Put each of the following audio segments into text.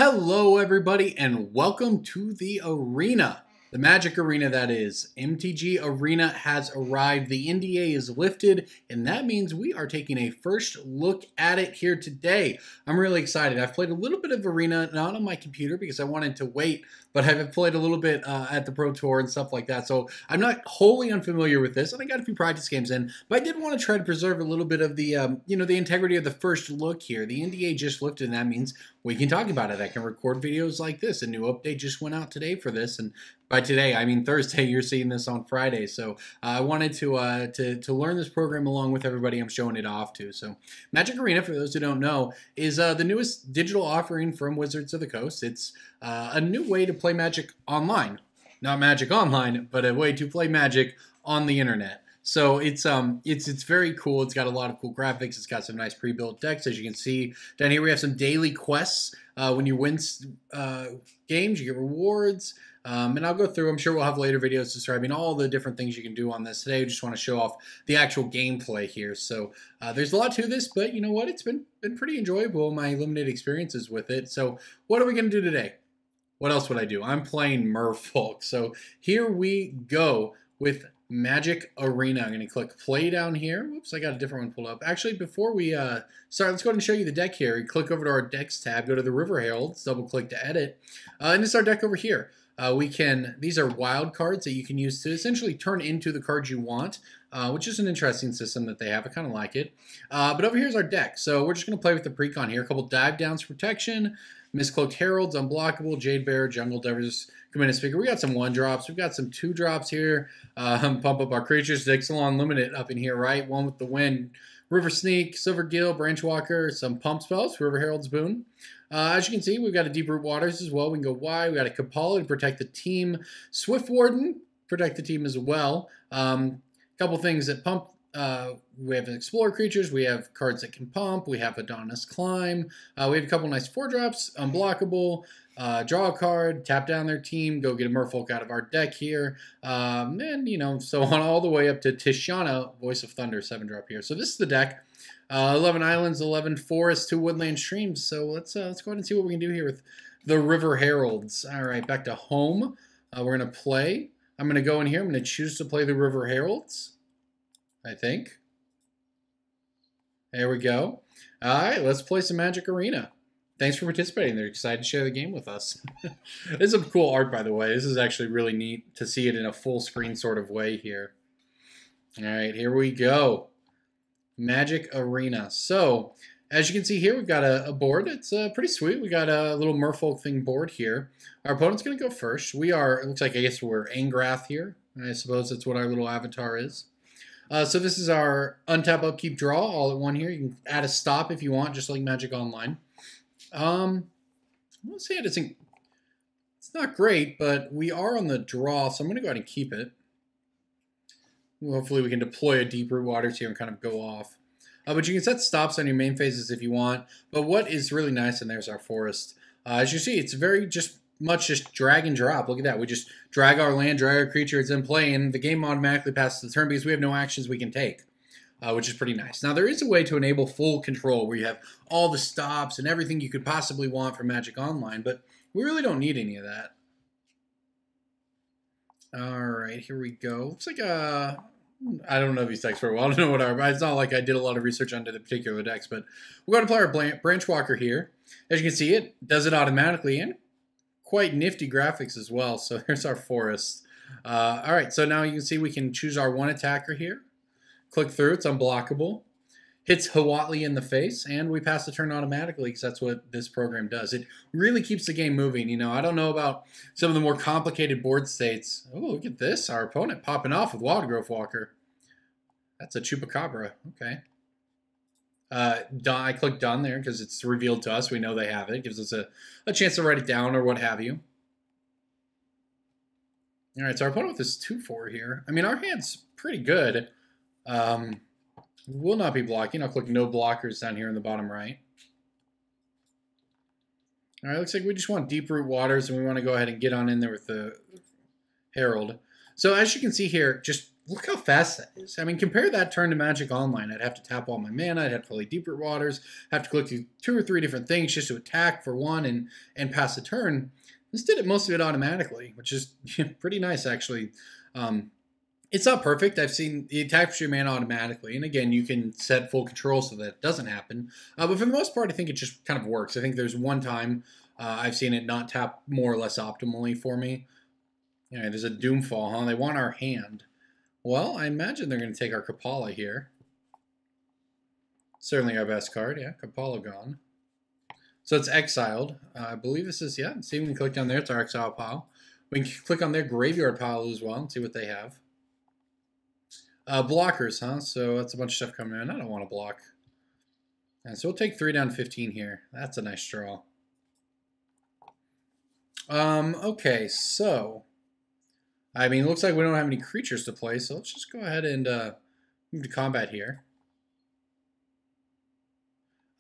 Hello everybody and welcome to the arena. The Magic Arena, that is. MTG Arena has arrived, the NDA is lifted, and that means we are taking a first look at it here today. I'm really excited. I've played a little bit of Arena, not on my computer because I wanted to wait, but I've played a little bit at the Pro Tour and stuff like that, so I'm not wholly unfamiliar with this, and I got a few practice games in, but I did want to try to preserve a little bit of the, the integrity of the first look here. The NDA just lifted, and that means we can talk about it. I can record videos like this. A new update just went out today for this, and by today, I mean Thursday. You're seeing this on Friday, so I wanted to learn this program along with everybody I'm showing it off to. So, Magic Arena, for those who don't know, is the newest digital offering from Wizards of the Coast. It's a new way to play Magic online, not Magic Online, but a way to play Magic on the internet. So it's very cool. It's got a lot of cool graphics. It's got some nice pre-built decks. As you can see down here, we have some daily quests. When you win games, you get rewards. And I'll go through. I'm sure we'll have later videos describing all the different things you can do on this. Today, I just want to show off the actual gameplay here. So there's a lot to this, but you know what? It's been pretty enjoyable, my limited experiences with it. So what are we going to do today? What else would I do? I'm playing Merfolk. So here we go with Magic Arena. I'm going to click play down here. Whoops, I got a different one pulled up. Actually, before we start, let's go ahead and show you the deck here. You click over to our decks tab, go to the River Heralds, double click to edit, and this is our deck over here. These are wild cards that you can use to essentially turn into the cards you want, which is an interesting system that they have. I kind of like it. But over here is our deck. So we're just going to play with the precon here. A couple dive downs for protection, Miscloaked Heralds, Unblockable, Jade Bear, Jungle Devers, Commander Speaker. We got some 1-drops. We've got some 2-drops here. Pump up our creatures. Dixalon Limited up in here, right? One with the wind. River Sneak, Silver Gill, Branchwalker, some pump spells, River Herald's Boon. As you can see, we've got a Deep Root Waters as well. We can go wide. We got a Kapala to protect the team. Swift Warden, protect the team as well. Couple things that pump. We have Explorer creatures. We have cards that can pump. We have Adonis Climb. We have a couple nice 4-drops. Unblockable. Draw a card. Tap down their team. Go get a Merfolk out of our deck here. And, so on all the way up to Tishana, Voice of Thunder, 7-drop here. So this is the deck. 11 islands, 11 forests, 2 woodland streams. So let's go ahead and see what we can do here with the River Heralds. All right, back to home. We're going to play. I'm going to go in here. I'm going to choose to play the River Heralds, I think. There we go. All right, let's play some Magic Arena. Thanks for participating. They're excited to share the game with us. This is some cool art, by the way. This is actually really neat to see it in a full screen sort of way here. All right, here we go. Magic Arena. So, as you can see here, we've got a board. It's pretty sweet. We got a little Merfolk thing board here. Our opponent's going to go first. It looks like, I guess we're Angrath here. I suppose that's what our little avatar is. So this is our untap, upkeep, draw all at one here. You can add a stop if you want, just like Magic Online. I won't say it's not great, but we are on the draw, so I'm going to go ahead and keep it. Hopefully we can deploy a Deep Root Waters here and kind of go off. But you can set stops on your main phases if you want. But what is really nice, and there's our forest. As you see, it's very just drag and drop. Look at that. We just drag our land, drag our creature, it's in play, and the game automatically passes the turn because we have no actions we can take, which is pretty nice. Now, there is a way to enable full control where you have all the stops and everything you could possibly want from Magic Online, but we really don't need any of that. All right, here we go. Looks like I don't know these decks very well. I don't know what it's not like I did a lot of research onto the particular decks, but we're going to play our Branchwalker here. As you can see, it does it automatically and quite nifty graphics as well. So there's our forest. All right, so now you can see we can choose our 1 attacker here. Click through, it's unblockable. Hits Hawatli in the face, and we pass the turn automatically because that's what this program does. It really keeps the game moving. I don't know about some of the more complicated board states. Oh, look at this. Our opponent popping off with Wildgrowth Walker. That's a Chupacabra. Okay. I click done there because it's revealed to us. We know they have it. It gives us a chance to write it down or what have you. All right, so our opponent with this 2-4 here. I mean, our hand's pretty good. Will not be blocking. I'll click no blockers down here in the bottom right. All right, looks like we just want Deep Root Waters, and we want to go ahead and get on in there with the Herald. So as you can see here, just Look how fast that is. I mean, compare that turn to Magic Online. I'd have to tap all my mana. I'd have to play Deeper Waters. Have to click through 2 or 3 different things just to attack for one and pass the turn. This did it most of it automatically, which is pretty nice, actually. It's not perfect. I've seen the attack for your mana automatically. And again, you can set full control so that it doesn't happen. But for the most part, I think it just kind of works. I think there's one time I've seen it not tap more or less optimally for me. Yeah, there's a Doomfall, huh? They want our hand. Well, I imagine they're going to take our Kapala here. Certainly our best card, yeah. Kapala gone. So it's exiled. I believe this is, yeah. See, we can click down there. It's our exile pile. We can click on their graveyard pile as well and see what they have. Blockers, huh? So that's a bunch of stuff coming in. I don't want to block. And so we'll take 3 down 15 here. That's a nice draw. Okay, so I mean, it looks like we don't have any creatures to play, so let's just go ahead and move to combat here.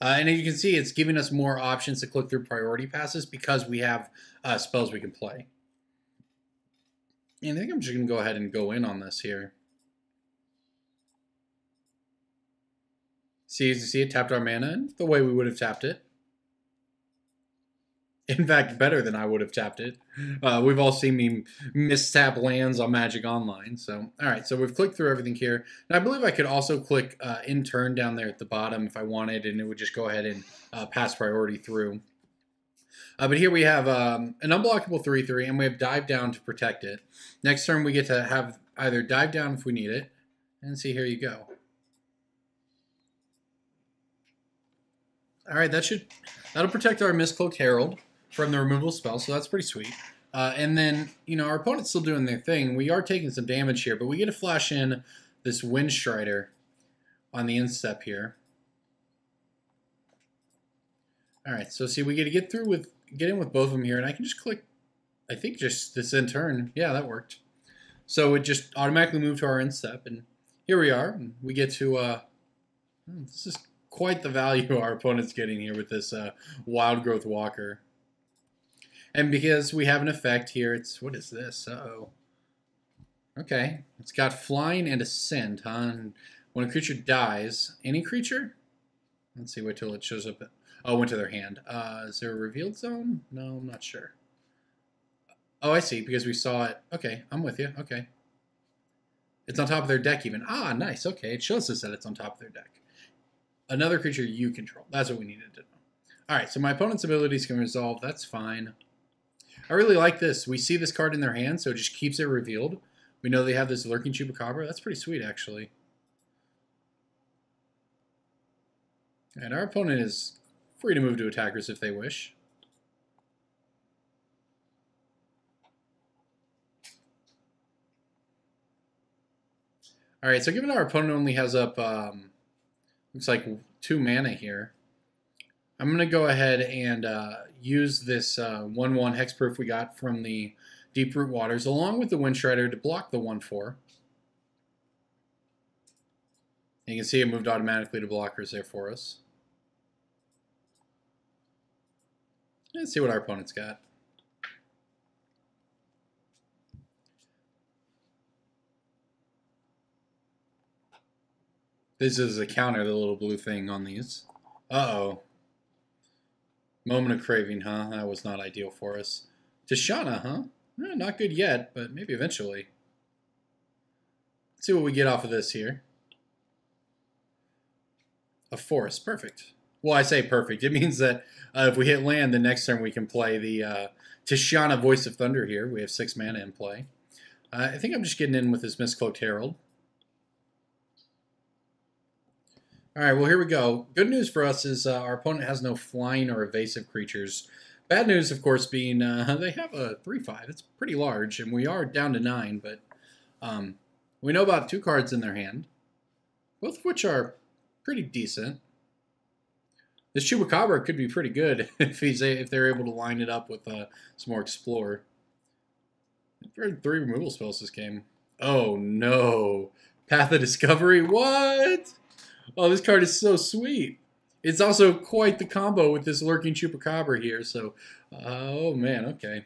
And as you can see, it's giving us more options to click through priority passes because we have spells we can play. And I think I'm just going to go ahead and go in on this here. See, as you see, it tapped our mana in the way we would have tapped it. In fact, better than I would have tapped it. We've all seen me mistap lands on Magic Online. So, all right, so we've clicked through everything here. And I believe I could also click in turn down there at the bottom if I wanted, and it would just go ahead and pass priority through. But here we have an unblockable 3/3, and we have dive down to protect it. Next turn, we get to have either dive down if we need it, and see, here you go. All right, that'll protect our Miscloaked Herald from the removal spell, so that's pretty sweet. And then, you know, our opponent's still doing their thing. We are taking some damage here, but we get to flash in this Windstrider on the instep here. All right, so see, we get to get in with both of them here, and I can just click, I think just this in turn. Yeah, that worked. So it just automatically moved to our instep, and here we are. And we get to, this is quite the value our opponent's getting here with this Wild Growth Walker. And because we have an effect here, it's, what is this? Uh-oh. Okay, it's got Flying and Ascend, huh? And when a creature dies, any creature? Let's see, wait till it shows up. Oh, went to their hand. Is there a revealed zone? No, I'm not sure. Oh, I see, because we saw it. Okay, I'm with you. Okay. It's on top of their deck even. Ah, nice. Okay, it shows us that it's on top of their deck. Another creature you control. That's what we needed to know. All right, so my opponent's abilities can resolve. That's fine. I really like this. We see this card in their hand, so it just keeps it revealed. We know they have this Lurking Chupacabra. That's pretty sweet, actually. And our opponent is free to move to attackers if they wish. All right, so given our opponent only has up, looks like 2 mana here, I'm going to go ahead and use this 1/1 hexproof we got from the Deep-Root Waters along with the Windstrider to block the 1/4. You can see it moved automatically to blockers there for us. Let's see what our opponent's got. This is a counter, the little blue thing on these. Uh-oh. Moment of Craving, huh? That was not ideal for us. Tishana, huh? Not good yet, but maybe eventually. Let's see what we get off of this here. A forest, perfect. Well, I say perfect. It means that if we hit land, the next turn we can play the Tishana Voice of Thunder here. We have 6 mana in play. I think I'm just getting in with this Miscloaked Herald. All right, well, here we go. Good news for us is our opponent has no flying or evasive creatures. Bad news, of course, being they have a 3/5. It's pretty large, and we are down to 9, but we know about 2 cards in their hand, both of which are pretty decent. This Chupacabra could be pretty good if they're able to line it up with some more Explore. I've heard 3 removal spells this game. Oh, no. Path of Discovery? What? Oh, this card is so sweet. It's also quite the combo with this Lurking Chupacabra here, so... oh, man, okay.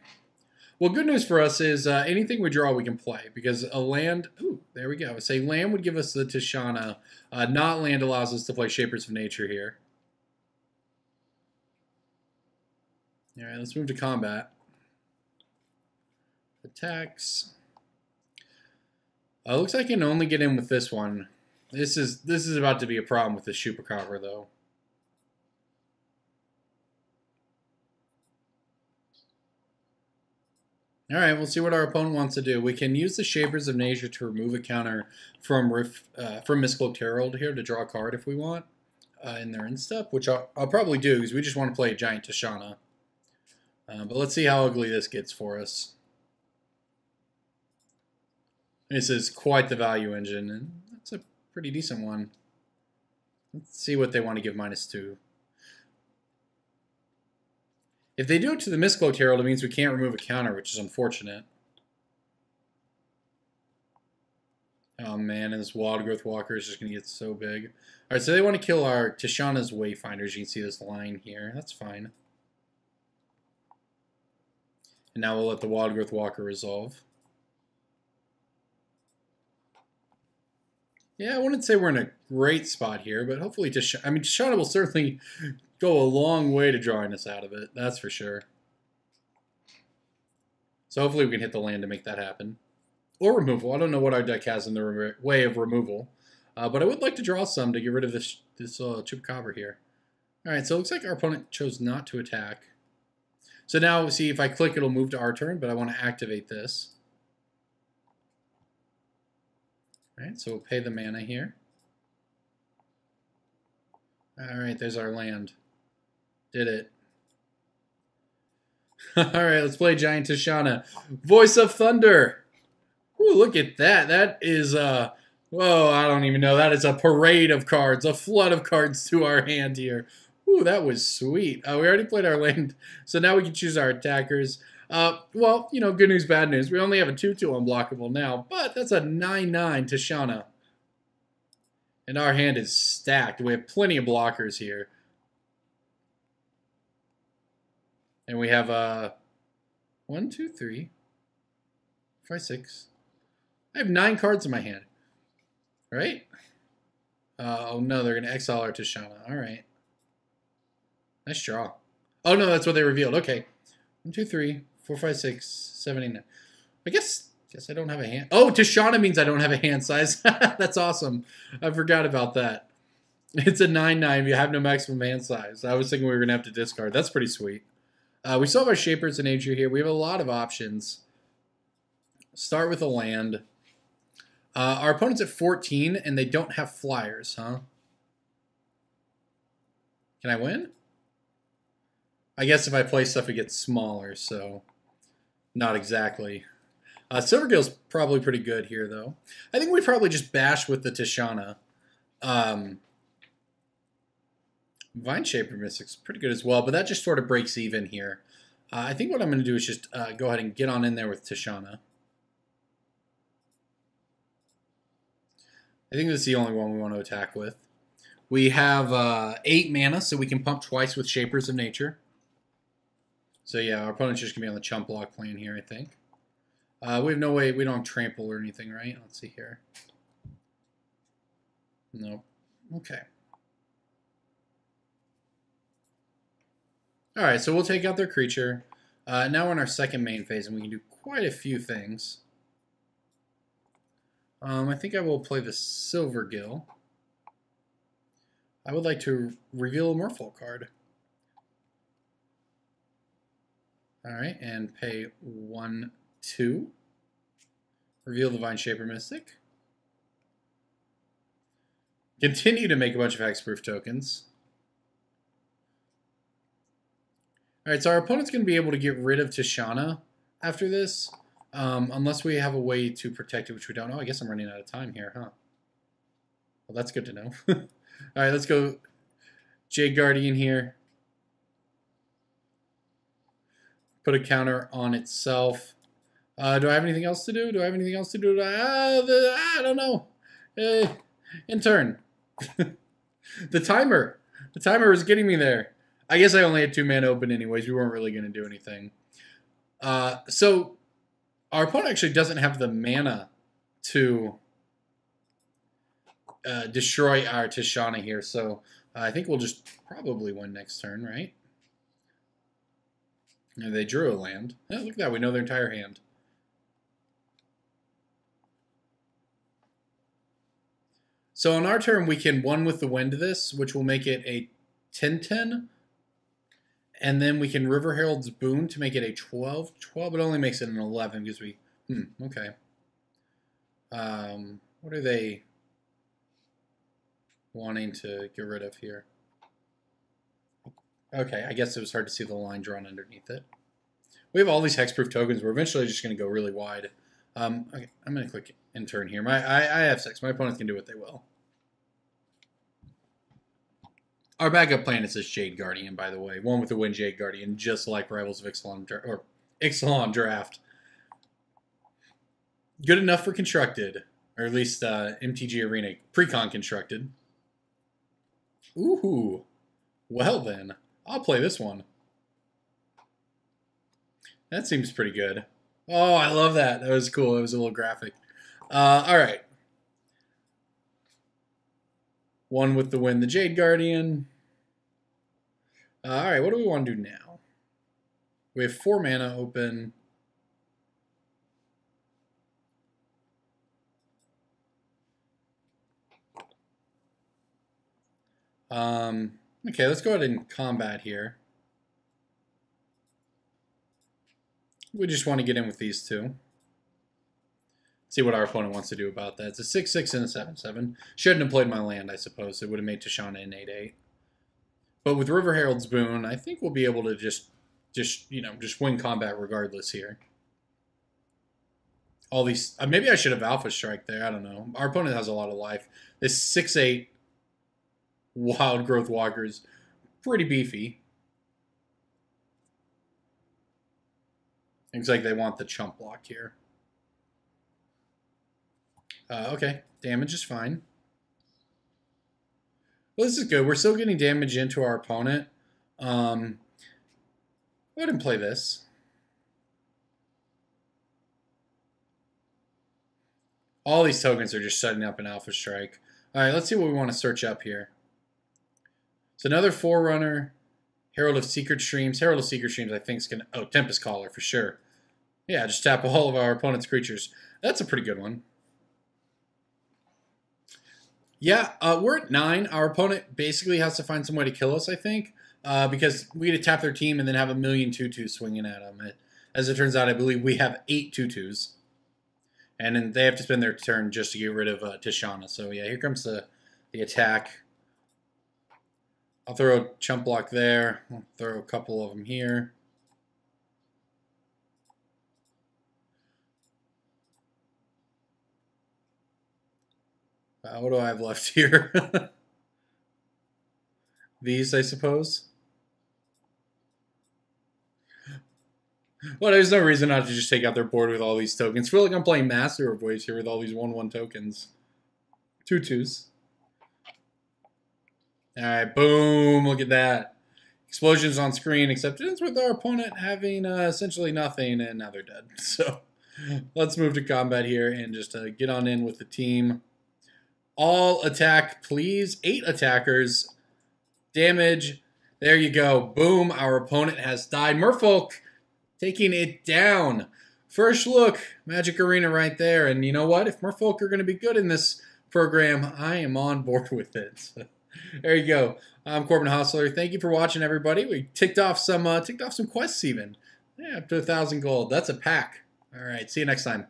Well, good news for us is anything we draw we can play, because a land, ooh, there we go. Say land would give us the Tishana. Not land allows us to play Shapers of Nature here. All right, let's move to combat. Attacks. Looks like I can only get in with this one. This is about to be a problem with the Chupacabra, though. All right, we'll see what our opponent wants to do. We can use the Shapers of Nature to remove a counter from Miscloaked Herald here to draw a card if we want in their end step, which I'll probably do because we just want to play a giant Tishana. But let's see how ugly this gets for us. This is quite the value engine, and that's a pretty decent one. Let's see what they want to give -2. If they do it to the Miscloaked Herald, it means we can't remove a counter, which is unfortunate. Oh man, and this Wild Growth Walker is just going to get so big. Alright, so they want to kill our Tishana's Wayfinders. You can see this line here. That's fine. And now we'll let the Wild Growth Walker resolve. Yeah, I wouldn't say we're in a great spot here, but hopefully Tishana will certainly go a long way to drawing us out of it. That's for sure. So hopefully we can hit the land to make that happen. Or removal. I don't know what our deck has in the way of removal. But I would like to draw some to get rid of this Chupacabra here. Alright, so it looks like our opponent chose not to attack. So now, see, if I click, it'll move to our turn, but I want to activate this. Alright, so we'll pay the mana here. Alright, there's our land. Did it. Alright, let's play Giant Tishana. Voice of Thunder! Ooh, look at that. That is, whoa, I don't even know. That is a parade of cards. A flood of cards to our hand here. Ooh, that was sweet. We already played our land, so now we can choose our attackers. Well, you know, good news, bad news. We only have a 2/2 unblockable now, but that's a 9/9 Tishana. And our hand is stacked. We have plenty of blockers here. And we have 1, 2, 3, 5, 6. I have 9 cards in my hand. Right? Oh no, they're going to exile our Tishana. Alright. Nice draw. Oh no, that's what they revealed. Okay. 1, 2, 3, 4, 5, 6, 7, 8, 9. I guess I don't have a hand. Oh, Tishana means I don't have a hand size. That's awesome. I forgot about that. It's a 9/9. You have no maximum hand size. I was thinking we were going to have to discard. That's pretty sweet. We still have our Shapers of Nature here. We have a lot of options. Start with a land. Our opponent's at 14, and they don't have flyers, huh? Can I win? I guess if I play stuff, it gets smaller, so not exactly. Silvergill's probably pretty good here, though. I think we probably just bash with the Tishana. Vine Shaper Mystic's pretty good as well, but that just sort of breaks even here. I think what I'm going to do is just go ahead and get on in there with Tishana. I think this is the only one we want to attack with. We have 8 mana, so we can pump twice with Shapers of Nature. So yeah, our opponent's just going to be on the chump block plan here, I think. We have no way, we don't have trample or anything, right? Let's see here. Nope. Okay. Alright, so we'll take out their creature. Now we're in our second main phase, and we can do quite a few things. I think I will play the Silvergill. I would like to reveal a Merfolk card. Alright, and pay 1, 2. Reveal the Vine Shaper Mystic. Continue to make a bunch of hexproof tokens. Alright, so our opponent's going to be able to get rid of Tishana after this, unless we have a way to protect it, which we don't know. I guess I'm running out of time here, huh? Well, that's good to know. Alright, let's go Jade Guardian here. Put a counter on itself. Do I have anything else to do? Do I have anything else to do? I don't know. In turn. The timer. The timer is getting me there. I guess I only had 2 mana open anyways. We weren't really going to do anything. So our opponent actually doesn't have the mana to destroy our Tishana here, so I think we'll just probably win next turn, right? And they drew a land. Oh, look at that, we know their entire hand. So on our turn, we can 1 with the wind this, which will make it a 10-10. And then we can River Herald's Boon to make it a 12-12. It only makes it an 11 because we... okay. What are they wanting to get rid of here? Okay, I guess it was hard to see the line drawn underneath it. We have all these hexproof tokens. We're eventually just going to go really wide. Okay, I'm going to click in turn here. I have 6. My opponents can do what they will. Our backup plan is this Jade Guardian, by the way. 1 with the wind Jade Guardian, just like Rivals of Ixalan Draft. Good enough for Constructed. Or at least MTG Arena Precon Constructed. Ooh. Well then, I'll play this one. That seems pretty good. Oh, I love that. That was cool. It was a little graphic. All right. 1 with the wind, the Jade Guardian. All right, what do we want to do now? We have 4 mana open. Okay, let's go ahead and combat here. We just want to get in with these 2. See what our opponent wants to do about that. It's a 6-6 and a 7-7. Shouldn't have played my land, I suppose. It would have made Tishana an 8-8. But with River Herald's Boon, I think we'll be able to just win combat regardless here. All these... maybe I should have Alpha Strike there. I don't know. Our opponent has a lot of life. This 6-8 Wild Growth Walker is pretty beefy. Looks like they want the chump block here. Okay, damage is fine. Well, this is good. We're still getting damage into our opponent. Go ahead and play this. All these tokens are just setting up an Alpha Strike. All right, let's see what we want to search up here. So another Forerunner, Herald of Secret Streams. Herald of Secret Streams, I think, is going to... oh, Tempest Caller, for sure. Yeah, just tap all of our opponent's creatures. That's a pretty good one. Yeah, we're at 9. Our opponent basically has to find some way to kill us, I think, because we get to tap their team and then have a million 2/2s swinging at them. As it turns out, I believe we have 8 2/2s. And then they have to spend their turn just to get rid of Tishana. So, yeah, here comes the attack. I'll throw a chump block there. I'll throw a couple of them here. What do I have left here? These, I suppose. Well, there's no reason not to just take out their board with all these tokens. I feel like I'm playing Master of Waves here with all these 1/1 tokens. 2/2s. Alright, boom, look at that. Explosions on screen, except it's with our opponent having essentially nothing, and now they're dead. So, let's move to combat here and just get on in with the team. All attack, please. 8 attackers. Damage. There you go. Boom. Our opponent has died. Merfolk taking it down. First look. Magic Arena right there. And you know what? If Merfolk are going to be good in this program, I am on board with it. So, there you go. I'm Corbin Hostler. Thank you for watching, everybody. We ticked off some quests even. Yeah, up to 1,000 gold. That's a pack. All right. See you next time.